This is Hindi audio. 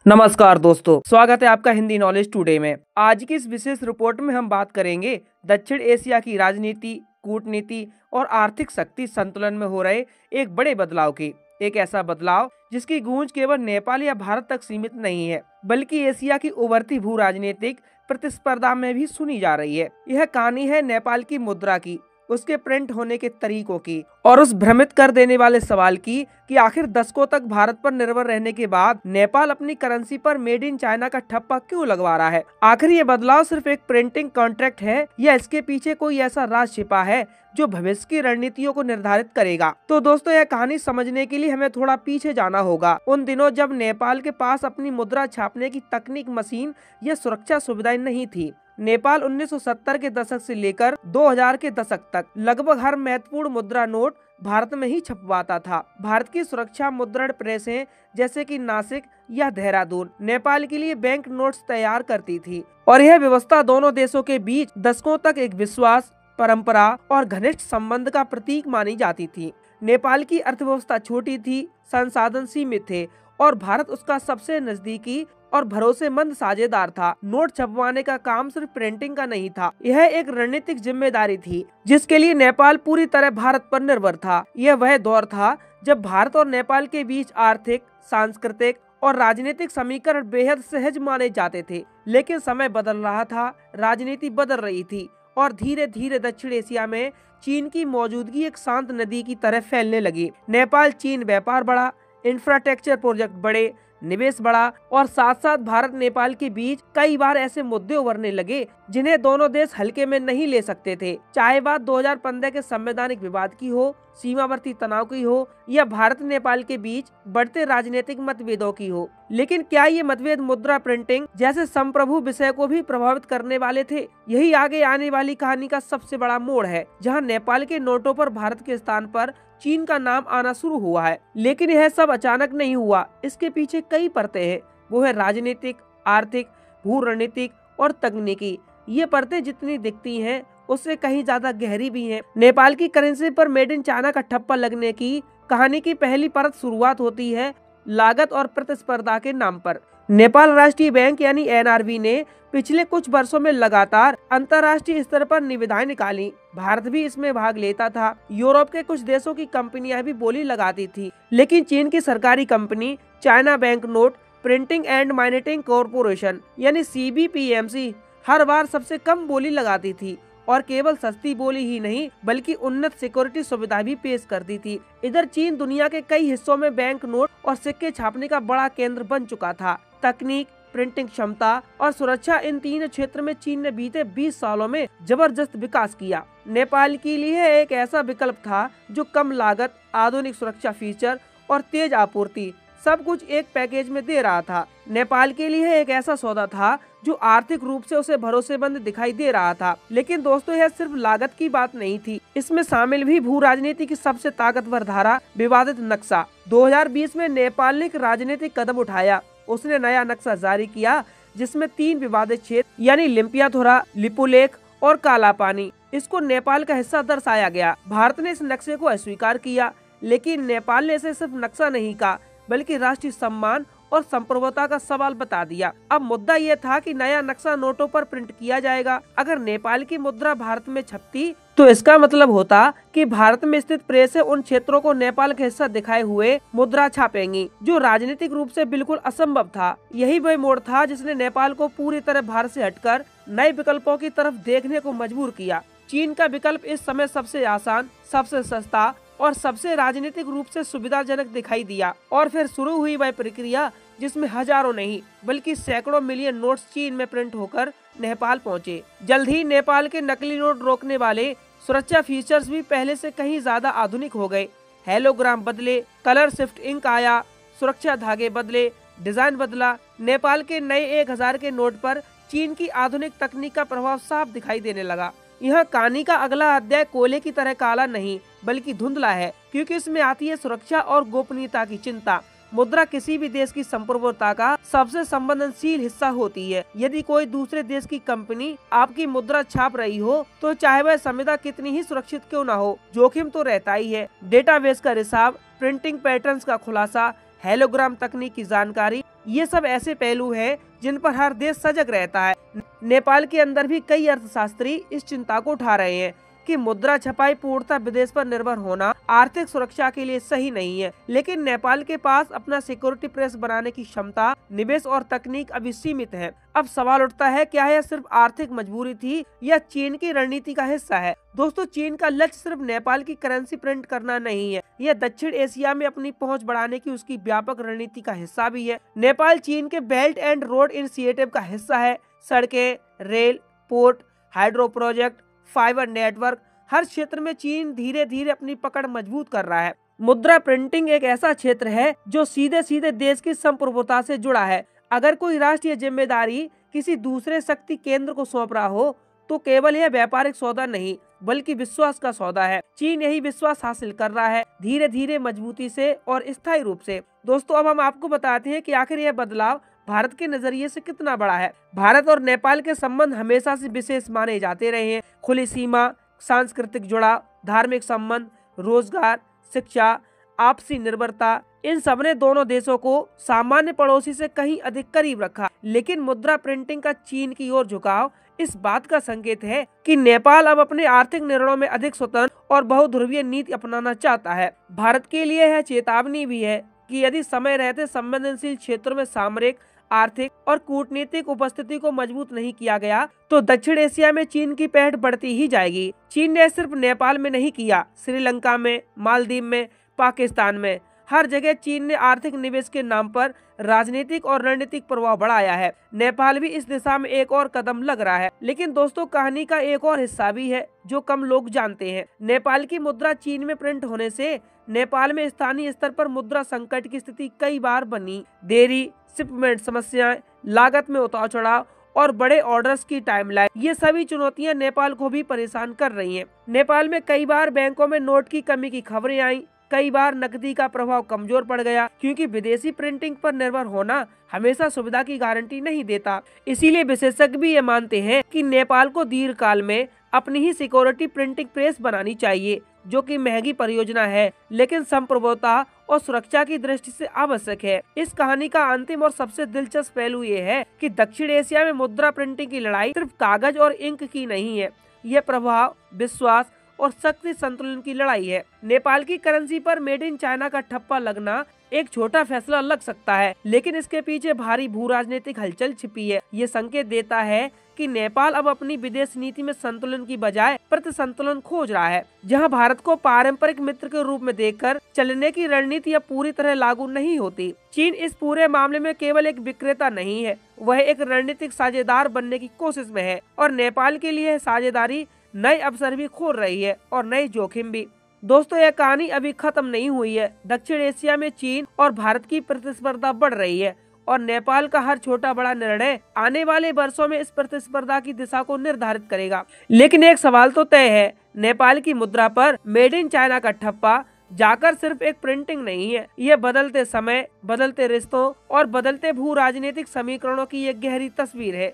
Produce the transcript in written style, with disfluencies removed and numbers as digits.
नमस्कार दोस्तों, स्वागत है आपका हिंदी नॉलेज टुडे में। आज की इस विशेष रिपोर्ट में हम बात करेंगे दक्षिण एशिया की राजनीति, कूटनीति और आर्थिक शक्ति संतुलन में हो रहे एक बड़े बदलाव की। एक ऐसा बदलाव जिसकी गूंज केवल नेपाल या भारत तक सीमित नहीं है, बल्कि एशिया की उभरती भू राजनीतिक प्रतिस्पर्धा में भी सुनी जा रही है। यह कहानी है नेपाल की मुद्रा की, उसके प्रिंट होने के तरीकों की और उस भ्रमित कर देने वाले सवाल की कि आखिर दशकों तक भारत पर निर्भर रहने के बाद नेपाल अपनी करेंसी पर मेड इन चाइना का ठप्पा क्यों लगवा रहा है। आखिर ये बदलाव सिर्फ एक प्रिंटिंग कॉन्ट्रैक्ट है या इसके पीछे कोई ऐसा राज छिपा है जो भविष्य की रणनीतियों को निर्धारित करेगा। तो दोस्तों, यह कहानी समझने के लिए हमें थोड़ा पीछे जाना होगा, उन दिनों जब नेपाल के पास अपनी मुद्रा छापने की तकनीक, मशीन या सुरक्षा सुविधाएं नहीं थी। नेपाल 1970 के दशक से लेकर 2000 के दशक तक लगभग हर महत्वपूर्ण मुद्रा नोट भारत में ही छपवाता था। भारत की सुरक्षा मुद्रण प्रेसें जैसे कि नासिक या देहरादून नेपाल के लिए बैंक नोट्स तैयार करती थी और यह व्यवस्था दोनों देशों के बीच दशकों तक एक विश्वास, परंपरा और घनिष्ठ संबंध का प्रतीक मानी जाती थी। नेपाल की अर्थव्यवस्था छोटी थी, संसाधन सीमित थे और भारत उसका सबसे नजदीकी और भरोसेमंद साझेदार था। नोट छपवाने का काम सिर्फ प्रिंटिंग का नहीं था, यह एक रणनीतिक जिम्मेदारी थी जिसके लिए नेपाल पूरी तरह भारत पर निर्भर था। यह वह दौर था जब भारत और नेपाल के बीच आर्थिक, सांस्कृतिक और राजनीतिक समीकरण बेहद सहज माने जाते थे। लेकिन समय बदल रहा था, राजनीति बदल रही थी और धीरे धीरे दक्षिण एशिया में चीन की मौजूदगी एक शांत नदी की तरह फैलने लगी। नेपाल चीन व्यापार बढ़ा, इंफ्रास्ट्रक्चर प्रोजेक्ट बढ़े, निवेश बढ़ा और साथ साथ भारत नेपाल के बीच कई बार ऐसे मुद्दे उभरने लगे जिन्हें दोनों देश हल्के में नहीं ले सकते थे। चाहे बात 2015 के संवैधानिक विवाद की हो, सीमावर्ती तनाव की हो या भारत नेपाल के बीच बढ़ते राजनीतिक मतभेदों की हो। लेकिन क्या ये मतभेद मुद्रा प्रिंटिंग जैसे संप्रभु विषय को भी प्रभावित करने वाले थे? यही आगे आने वाली कहानी का सबसे बड़ा मोड़ है, जहाँ नेपाल के नोटों पर भारत के स्थान पर चीन का नाम आना शुरू हुआ है। लेकिन यह सब अचानक नहीं हुआ, इसके पीछे कई परतें हैं। वो है राजनीतिक, आर्थिक, भू रणनीतिक और तकनीकी। ये परतें जितनी दिखती हैं उससे कहीं ज्यादा गहरी भी हैं। नेपाल की करेंसी पर मेड इन चाइना का ठप्पा लगने की कहानी की पहली परत शुरुआत होती है लागत और प्रतिस्पर्धा के नाम पर। नेपाल राष्ट्रीय बैंक यानी एनआरबी ने पिछले कुछ वर्षों में लगातार अंतर्राष्ट्रीय स्तर पर निविदाएं निकाली। भारत भी इसमें भाग लेता था। यूरोप के कुछ देशों की कंपनियां भी बोली लगाती थी, लेकिन चीन की सरकारी company China bank note printing and minting corporation यानी CBPMC हर बार सबसे कम बोली लगाती थी और केवल सस्ती बोली ही नहीं बल्कि उन्नत सिक्योरिटी सुविधा भी पेश करती थी। इधर चीन दुनिया के कई हिस्सों में बैंक नोट और सिक्के छापने का बड़ा केंद्र बन चुका था। तकनीक, प्रिंटिंग क्षमता और सुरक्षा, इन तीनों क्षेत्र में चीन ने बीते 20 सालों में जबरदस्त विकास किया। नेपाल के लिए एक ऐसा विकल्प था जो कम लागत, आधुनिक सुरक्षा फीचर और तेज आपूर्ति सब कुछ एक पैकेज में दे रहा था। नेपाल के लिए एक ऐसा सौदा था जो आर्थिक रूप से उसे भरोसेमंद दिखाई दे रहा था। लेकिन दोस्तों, यह सिर्फ लागत की बात नहीं थी, इसमें शामिल भी भू राजनीति की सबसे ताकतवर धारा, विवादित नक्शा। 2020 में नेपाल ने एक राजनीतिक कदम उठाया। उसने नया नक्शा जारी किया जिसमें 3 विवादित क्षेत्र यानी लिम्पियाथोरा, लिपुलेख और काला पानी, इसको नेपाल का हिस्सा दर्शाया गया। भारत ने इस नक्शे को अस्वीकार किया, लेकिन नेपाल ने इसे सिर्फ नक्शा नहीं कहा बल्कि राष्ट्रीय सम्मान और संप्रभुता का सवाल बता दिया। अब मुद्दा यह था कि नया नक्शा नोटों पर प्रिंट किया जाएगा। अगर नेपाल की मुद्रा भारत में छपती तो इसका मतलब होता कि भारत में स्थित प्रेस उन क्षेत्रों को नेपाल का हिस्सा दिखाए हुए मुद्रा छापेंगी, जो राजनीतिक रूप से बिल्कुल असंभव था। यही वह मोड़ था जिसने नेपाल को पूरी तरह भारत से हटकर नए विकल्पों की तरफ देखने को मजबूर किया। चीन का विकल्प इस समय सबसे आसान, सबसे सस्ता और सबसे राजनीतिक रूप से सुविधाजनक दिखाई दिया। और फिर शुरू हुई वह प्रक्रिया जिसमें हजारों नहीं बल्कि सैकड़ों मिलियन नोट्स चीन में प्रिंट होकर नेपाल पहुंचे। जल्द ही नेपाल के नकली नोट रोकने वाले सुरक्षा फीचर्स भी पहले से कहीं ज्यादा आधुनिक हो गए। हेलोग्राम बदले, कलर शिफ्ट इंक आया, सुरक्षा धागे बदले, डिजाइन बदला। नेपाल के नए 1000 के नोट पर चीन की आधुनिक तकनीक का प्रभाव साफ दिखाई देने लगा। यहाँ कहानी का अगला अध्याय कोयले की तरह काला नहीं बल्कि धुंधला है, क्योंकि इसमें आती है सुरक्षा और गोपनीयता की चिंता। मुद्रा किसी भी देश की संप्रभुता का सबसे संवेदनशील हिस्सा होती है। यदि कोई दूसरे देश की कंपनी आपकी मुद्रा छाप रही हो तो चाहे वह संविदा कितनी ही सुरक्षित क्यों ना हो, जोखिम तो रहता ही है। डेटाबेस का रिसाव, प्रिंटिंग पैटर्न्स का खुलासा, हेलोग्राम तकनीक की जानकारी ये सब ऐसे पहलू हैं जिन पर हर देश सजग रहता है। नेपाल के अंदर भी कई अर्थशास्त्री इस चिंता को उठा रहे हैं कि मुद्रा छपाई पूर्णतः विदेश पर निर्भर होना आर्थिक सुरक्षा के लिए सही नहीं है। लेकिन नेपाल के पास अपना सिक्योरिटी प्रेस बनाने की क्षमता, निवेश और तकनीक अभी सीमित है। अब सवाल उठता है, क्या यह सिर्फ आर्थिक मजबूरी थी या चीन की रणनीति का हिस्सा है? दोस्तों, चीन का लक्ष्य सिर्फ नेपाल की करेंसी प्रिंट करना नहीं है, यह दक्षिण एशिया में अपनी पहुंच बढ़ाने की उसकी व्यापक रणनीति का हिस्सा भी है। नेपाल चीन के बेल्ट एंड रोड इनिशिएटिव का हिस्सा है। सड़कें, rail, port, hydro project, fibre network, हर क्षेत्र में चीन धीरे धीरे अपनी पकड़ मजबूत कर रहा है। मुद्रा प्रिंटिंग एक ऐसा क्षेत्र है जो सीधे सीधे देश की संप्रभुता से जुड़ा है। अगर कोई राष्ट्र ये जिम्मेदारी किसी दूसरे शक्ति केंद्र को सौंप रहा हो तो केवल यह व्यापारिक सौदा नहीं बल्कि विश्वास का सौदा है। चीन यही विश्वास हासिल कर रहा है, धीरे धीरे, मजबूती से और स्थायी रूप से। दोस्तों, अब हम आपको बताते हैं कि आखिर यह बदलाव भारत के नजरिए से कितना बड़ा है। भारत और नेपाल के संबंध हमेशा से विशेष माने जाते रहे हैं। खुली सीमा, सांस्कृतिक जुड़ाव, धार्मिक संबंध, रोजगार, शिक्षा, आपसी निर्भरता, इन सबने दोनों देशों को सामान्य पड़ोसी से कहीं अधिक करीब रखा। लेकिन मुद्रा प्रिंटिंग का चीन की ओर झुकाव इस बात का संकेत है कि नेपाल अब अपने आर्थिक निर्णयों में अधिक स्वतंत्र और बहुध्रुवीय नीति अपनाना चाहता है। भारत के लिए यह चेतावनी भी है कि यदि समय रहते संवेदनशील क्षेत्रों में सामरिक, आर्थिक और कूटनीतिक उपस्थिति को मजबूत नहीं किया गया तो दक्षिण एशिया में चीन की पहट बढ़ती ही जाएगी। चीन ने सिर्फ नेपाल में नहीं किया, श्रीलंका में, मालदीव में, पाकिस्तान में, हर जगह चीन ने आर्थिक निवेश के नाम पर राजनीतिक और रणनीतिक प्रभाव बढ़ाया है। नेपाल भी इस दिशा में एक और कदम लग रहा है। लेकिन दोस्तों, कहानी का एक और हिस्सा भी है जो कम लोग जानते हैं। नेपाल की मुद्रा चीन में प्रिंट होने से नेपाल में स्थानीय स्तर पर मुद्रा संकट की स्थिति कई बार बनी। देरी, शिपमेंट समस्याएं, लागत में उतार चढ़ाव और बड़े ऑर्डर्स की टाइमलाइन, ये सभी चुनौतियां नेपाल को भी परेशान कर रही हैं। नेपाल में कई बार बैंकों में नोट की कमी की खबरें आई, कई बार नकदी का प्रभाव कमजोर पड़ गया, क्योंकि विदेशी प्रिंटिंग पर निर्भर होना हमेशा सुविधा की गारंटी नहीं देता। इसीलिए विशेषज्ञ भी ये मानते हैं कि नेपाल को दीर्घकाल में अपनी ही सिक्योरिटी प्रिंटिंग प्रेस बनानी चाहिए, जो कि महंगी परियोजना है लेकिन संप्रभुता और सुरक्षा की दृष्टि से आवश्यक है। इस कहानी का अंतिम और सबसे दिलचस्प पहलू ये है कि दक्षिण एशिया में मुद्रा प्रिंटिंग की लड़ाई सिर्फ कागज और इंक की नहीं है, यह प्रभाव, विश्वास और शक्ति संतुलन की लड़ाई है। नेपाल की करेंसी पर मेड इन चाइना का ठप्पा लगना एक छोटा फैसला लग सकता है, लेकिन इसके पीछे भारी भू राजनीतिक हलचल छिपी है। ये संकेत देता है कि नेपाल अब अपनी विदेश नीति में संतुलन की बजाय प्रति संतुलन खोज रहा है, जहां भारत को पारंपरिक मित्र के रूप में देखकर चलने की रणनीति अब पूरी तरह लागू नहीं होती। चीन इस पूरे मामले में केवल एक विक्रेता नहीं है, वह एक रणनीतिक साझेदार बनने की कोशिश में है और नेपाल के लिए साझेदारी नए अवसर भी खोल रही है और नए जोखिम भी। दोस्तों, यह कहानी अभी खत्म नहीं हुई है। दक्षिण एशिया में चीन और भारत की प्रतिस्पर्धा बढ़ रही है और नेपाल का हर छोटा बड़ा निर्णय आने वाले वर्षों में इस प्रतिस्पर्धा की दिशा को निर्धारित करेगा। लेकिन एक सवाल तो तय है, नेपाल की मुद्रा पर मेड इन चाइना का ठप्पा जाकर सिर्फ एक प्रिंटिंग नहीं है, यह बदलते समय, बदलते रिश्तों और बदलते भू राजनीतिक समीकरणों की एक गहरी तस्वीर है।